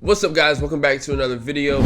What's up, guys? Welcome back to another video.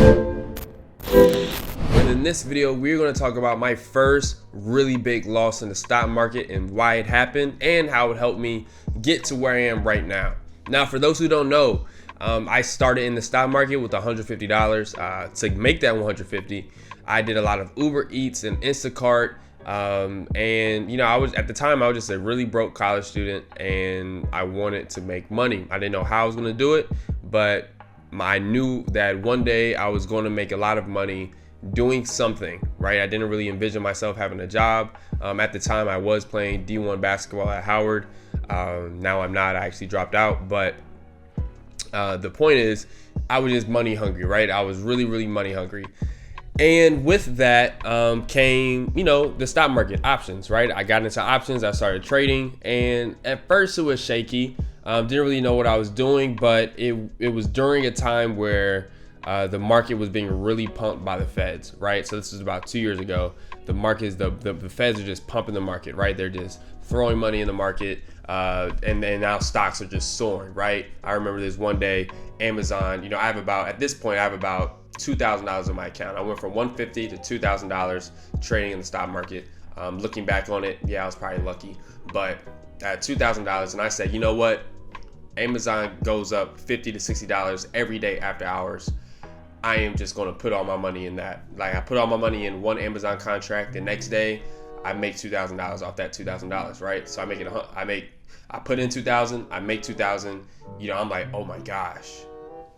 And in this video, we're going to talk about my first really big loss in the stock market and why it happened and how it helped me get to where I am right now. Now, for those who don't know, I started in the stock market with $150. To make that $150, I did a lot of Uber Eats and Instacart. And you know, I was just a really broke college student and I wanted to make money. I didn't know how I was going to do it, but I knew that one day I was going to make a lot of money doing something, right? I didn't really envision myself having a job. At the time, I was playing D1 basketball at Howard. Now I'm not. I actually dropped out. But the point is, I was just money hungry, right? I was really, really money hungry. And with that came, the stock market options, right? I got into options. I started trading. And at first, it was shaky. Didn't really know what I was doing, but it was during a time where the market was being really pumped by the feds, right? So this was about 2 years ago. The feds are just pumping the market, right? They're just throwing money in the market, and now stocks are just soaring, right? I remember this one day, Amazon. At this point I have about $2,000 in my account. I went from $150 to $2,000 trading in the stock market. Looking back on it, yeah, I was probably lucky, but at $2,000, and I said, you know what? Amazon goes up $50 to $60 every day after hours. I am just going to put all my money in that. Like, I put all my money in one Amazon contract. The next day, I make $2,000 off that $2,000, right? So I put in $2,000, I make $2,000. I'm like, oh my gosh,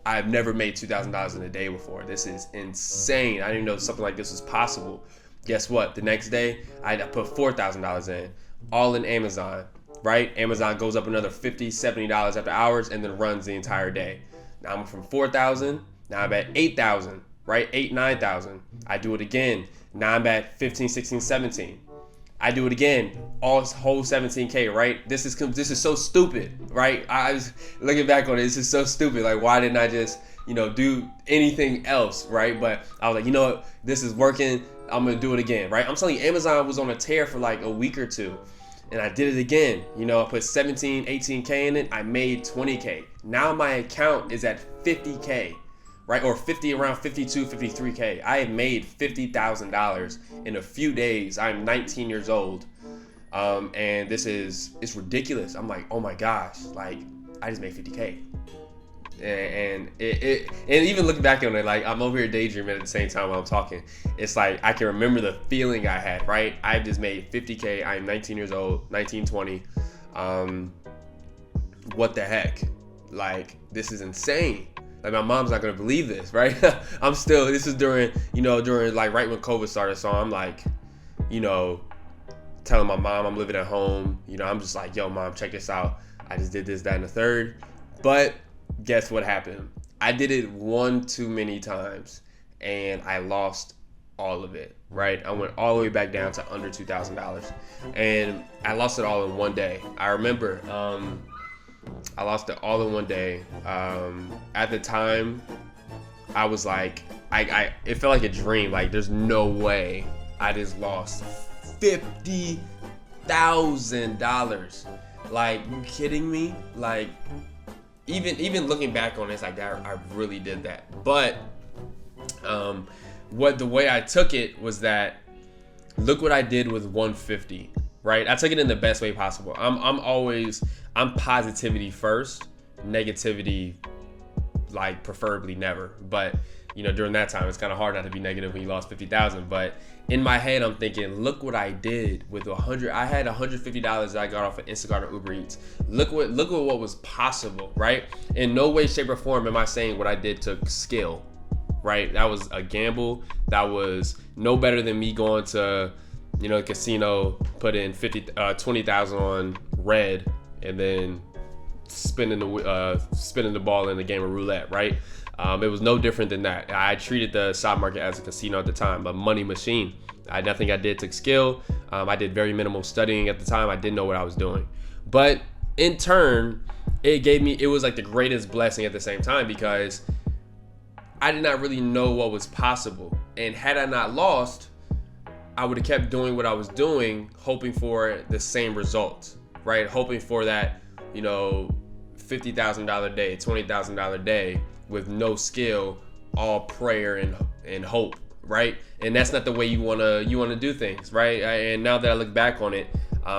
I've never made $2,000 in a day before. This is insane. I didn't know something like this was possible. Guess what? The next day, I put $4,000 in, all in Amazon. Right? Amazon goes up another $50, $70 after hours and then runs the entire day. Now I'm from 4,000. Now I'm at 8,000, right? 8, 9,000. I do it again. Now I'm at 15, 16, 17. I do it again. Whole 17K, right? This is so stupid, right? I was looking back on it. This is so stupid. Like, why didn't I just, do anything else, right? But I was like, you know what? This is working. I'm going to do it again, right? I'm telling you, Amazon was on a tear for like a week or two. And I did it again. I put 17, 18K in it. I made 20K. Now my account is at 50K, right? Or around 52, 53K. I have made $50,000 in a few days. I'm 19 years old. And it's ridiculous. I'm like, oh my gosh, like I just made 50K. And even looking back on it, like I'm over here daydreaming at the same time while I'm talking. It's like I can remember the feeling I had, right? I just made 50K. I'm 19 years old, 19, 20. What the heck? Like, this is insane. Like, my mom's not gonna believe this, right? This is during like right when COVID started. So I'm like, telling my mom I'm living at home. I'm just like, yo, mom, check this out. I just did this, that, and the third. But guess what happened? I did it one too many times and I lost all of it, right? I went all the way back down to under $2,000 and I lost it all in one day. I remember I lost it all in one day. At the time, I was like, it felt like a dream. Like, there's no way I just lost $50,000. Like, you kidding me? Like, even looking back on it, it's like that, I really did that. But the way I took it was that, look what I did with 150, right? I took it in the best way possible. I'm positivity first, negativity, like, preferably never. But during that time, it's kind of hard not to be negative when you lost 50,000. But in my head, I'm thinking, look what I did with $100. I had $150 that I got off of Instacart or Uber Eats. Look what was possible, right? In no way, shape, or form am I saying what I did took skill, right? That was a gamble. That was no better than me going to, a casino, put in 20,000 on red, and then spinning the ball in the game of roulette, right? It was no different than that. I treated the stock market as a casino at the time, a money machine. Nothing I did took skill. I did very minimal studying at the time. I didn't know what I was doing. But in turn, it was like the greatest blessing at the same time, because I did not really know what was possible. And had I not lost, I would have kept doing what I was doing, hoping for the same results, right? Hoping for that, $50,000 day, $20,000 day with no skill, all prayer and hope, right? And that's not the way you wanna do things, right? And now that I look back on it,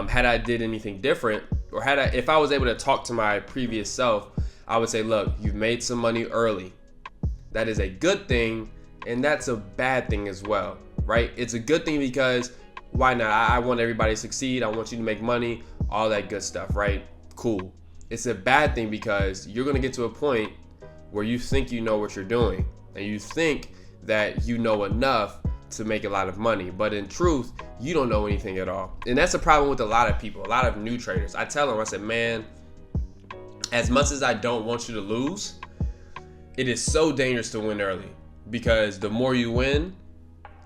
had I did anything different, or if I was able to talk to my previous self, I would say, look, you've made some money early. That is a good thing, and that's a bad thing as well, right? It's a good thing because why not? I want everybody to succeed. I want you to make money, all that good stuff, right? Cool. It's a bad thing because you're gonna get to a point where you think you know what you're doing, and you think that you know enough to make a lot of money, but in truth, you don't know anything at all. And that's a problem with a lot of people, a lot of new traders. I tell them, I said, man, as much as I don't want you to lose, it is so dangerous to win early, because the more you win,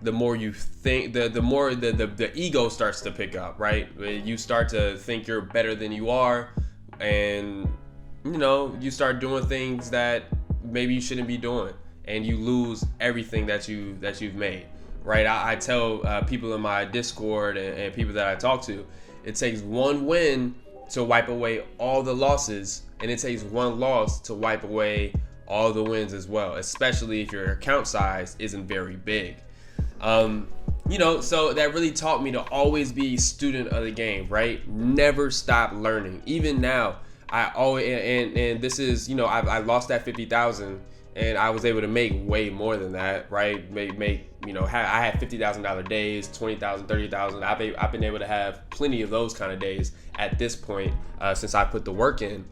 the more you think, the more the ego starts to pick up, right? You start to think you're better than you are, and you start doing things that maybe you shouldn't be doing, and you lose everything that you've made, right? I tell people in my Discord and people that I talk to, it takes one win to wipe away all the losses, and it takes one loss to wipe away all the wins as well, especially if your account size isn't very big. So that really taught me to always be a student of the game, right? Never stop learning. Even now, I always, and this is, I lost that 50,000 and I was able to make way more than that, right? I had $50,000 days, 20,000, 30,000. I've been able to have plenty of those kind of days at this point, since I put the work in.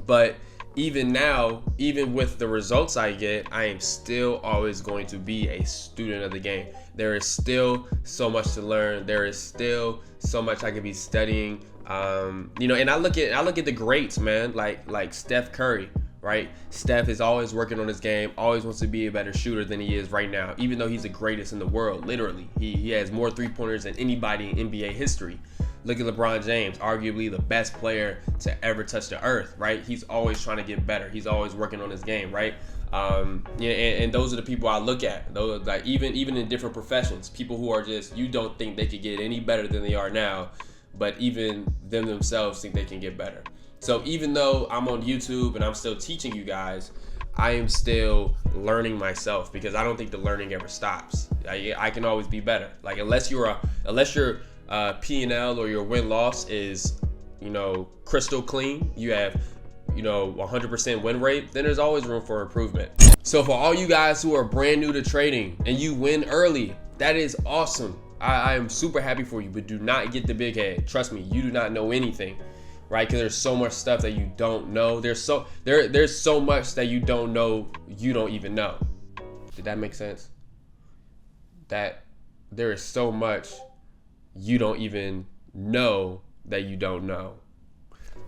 But even now, even with the results I get, I am still always going to be a student of the game. There is still so much to learn. There is still so much I could be studying. And I look at the greats, man, like Steph Curry, right? Steph is always working on his game, always wants to be a better shooter than he is right now, even though he's the greatest in the world. Literally, he has more three-pointers than anybody in NBA history. Look at LeBron James, arguably the best player to ever touch the earth, right? He's always trying to get better. He's always working on his game, right? And those are the people I look at. Those, like, even in different professions, people who are just, you don't think they could get any better than they are now, but even them themselves think they can get better. So even though I'm on YouTube and I'm still teaching you guys, I am still learning myself, because I don't think the learning ever stops. I can always be better. Like, unless your P&L or your win-loss is, crystal clean, you have, 100% win rate, then there's always room for improvement. So for all you guys who are brand new to trading and you win early, that is awesome. I am super happy for you, but do not get the big head. Trust me, you do not know anything, right? Because there's so much stuff that you don't know. There's so much that you don't know, you don't even know. Did that make sense? That there is so much you don't even know that you don't know.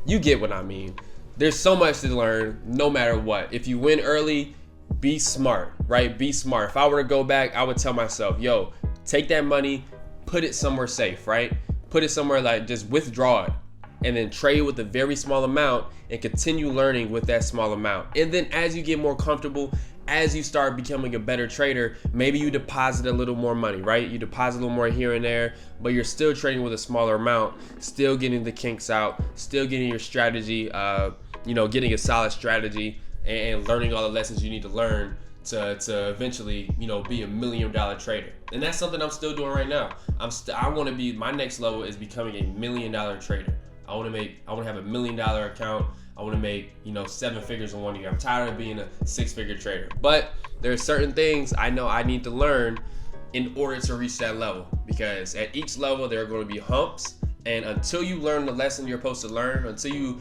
You get what I mean. There's so much to learn no matter what. If you win early, be smart, right? Be smart. If I were to go back, I would tell myself, yo, take that money, put it somewhere safe, right? Put it somewhere, like, just withdraw it, and then trade with a very small amount and continue learning with that small amount. And then as you get more comfortable, as you start becoming a better trader, maybe you deposit a little more money, right? You deposit a little more here and there, but you're still trading with a smaller amount, still getting the kinks out, still getting your strategy, getting a solid strategy, and learning all the lessons you need to learn to eventually, be $1 million trader. And that's something I'm still doing right now. I want to be, my next level is becoming $1 million trader. I want to have $1 million account. I want to make, 7 figures in 1 year. I'm tired of being a 6-figure trader. But there are certain things I know I need to learn in order to reach that level, because at each level there are going to be humps, and until you learn the lesson you're supposed to learn, until you,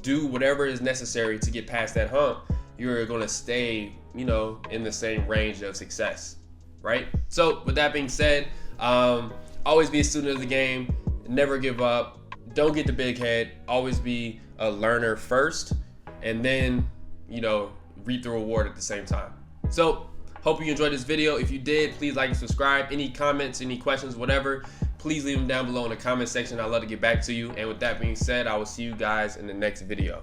do whatever is necessary to get past that hump, you're going to stay, in the same range of success, right? So with that being said, always be a student of the game, never give up, don't get the big head, always be a learner first, and then, reap the reward at the same time. So hope you enjoyed this video. If you did, please like and subscribe. Any comments, any questions, whatever, please leave them down below in the comment section. I'd love to get back to you. And with that being said, I will see you guys in the next video.